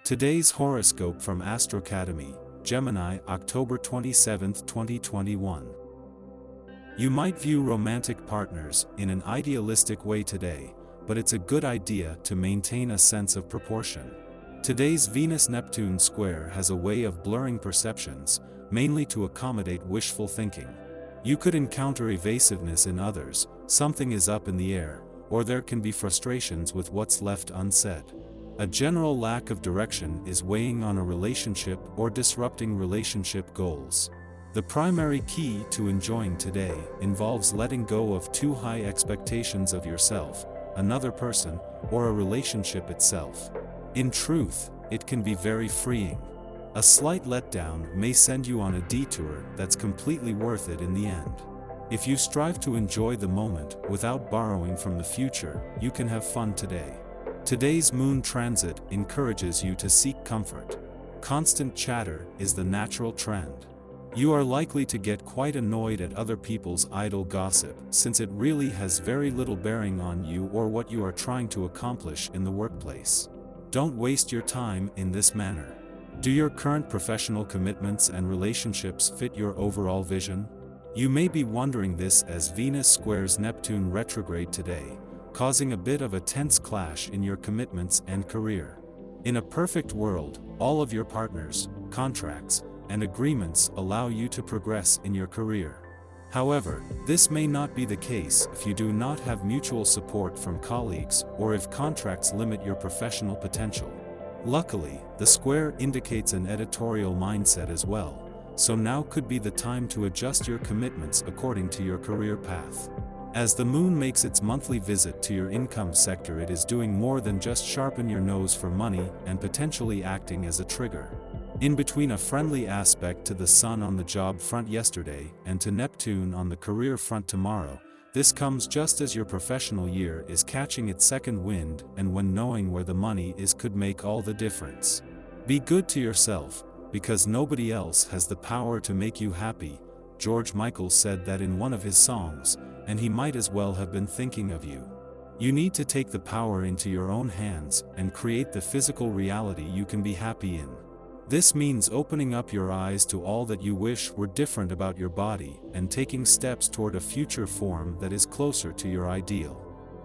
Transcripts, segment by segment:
Today's horoscope from AstroCademy, Gemini, October 27, 2021. You might view romantic partners in an idealistic way today, but it's a good idea to maintain a sense of proportion. Today's Venus-Neptune square has a way of blurring perceptions, mainly to accommodate wishful thinking. You could encounter evasiveness in others, something is up in the air, or there can be frustrations with what's left unsaid. A general lack of direction is weighing on a relationship or disrupting relationship goals. The primary key to enjoying today involves letting go of too high expectations of yourself, another person, or a relationship itself. In truth, it can be very freeing. A slight letdown may send you on a detour that's completely worth it in the end. If you strive to enjoy the moment without borrowing from the future, you can have fun today. Today's moon transit encourages you to seek comfort. Constant chatter is the natural trend. You are likely to get quite annoyed at other people's idle gossip, since it really has very little bearing on you or what you are trying to accomplish in the workplace. Don't waste your time in this manner. Do your current professional commitments and relationships fit your overall vision? You may be wondering this as Venus squares Neptune retrograde today, causing a bit of a tense clash in your commitments and career. In a perfect world, all of your partners, contracts, and agreements allow you to progress in your career. However, this may not be the case if you do not have mutual support from colleagues or if contracts limit your professional potential. Luckily, the square indicates an editorial mindset as well, so now could be the time to adjust your commitments according to your career path. As the moon makes its monthly visit to your income sector, it is doing more than just sharpen your nose for money and potentially acting as a trigger. In between a friendly aspect to the sun on the job front yesterday and to Neptune on the career front tomorrow, this comes just as your professional year is catching its second wind, and when knowing where the money is could make all the difference. Be good to yourself, because nobody else has the power to make you happy. George Michael said that in one of his songs, and he might as well have been thinking of you. You need to take the power into your own hands and create the physical reality you can be happy in. This means opening up your eyes to all that you wish were different about your body and taking steps toward a future form that is closer to your ideal.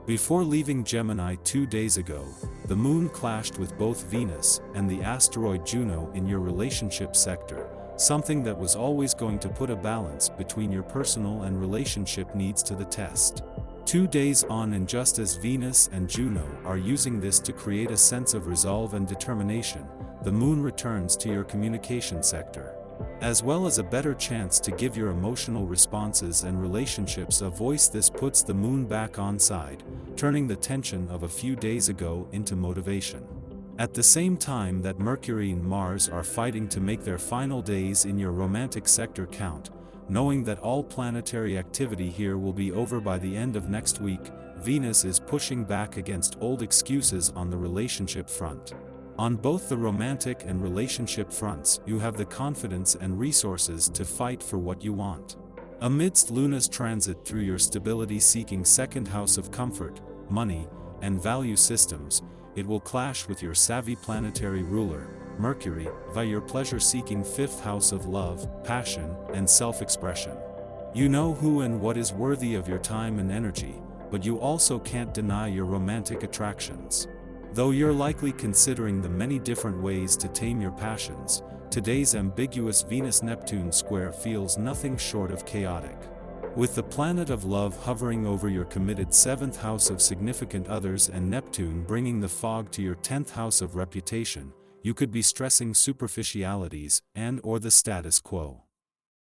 Before leaving Gemini 2 days ago, the moon clashed with both Venus and the asteroid Juno in your relationship sector, something that was always going to put a balance between your personal and relationship needs to the test. 2 days on, and just as Venus and Juno are using this to create a sense of resolve and determination, the moon returns to your communication sector. As well as a better chance to give your emotional responses and relationships a voice, this puts the moon back on side, turning the tension of a few days ago into motivation. At the same time that Mercury and Mars are fighting to make their final days in your romantic sector count, knowing that all planetary activity here will be over by the end of next week, Venus is pushing back against old excuses on the relationship front. On both the romantic and relationship fronts, you have the confidence and resources to fight for what you want. Amidst Luna's transit through your stability-seeking second house of comfort, money, and value systems, it will clash with your savvy planetary ruler, Mercury, via your pleasure-seeking fifth house of love, passion, and self-expression. You know who and what is worthy of your time and energy, but you also can't deny your romantic attractions. Though you're likely considering the many different ways to tame your passions, today's ambiguous Venus-Neptune square feels nothing short of chaotic. With the planet of love hovering over your committed 7th house of significant others and Neptune bringing the fog to your 10th house of reputation, you could be stressing superficialities and/or the status quo.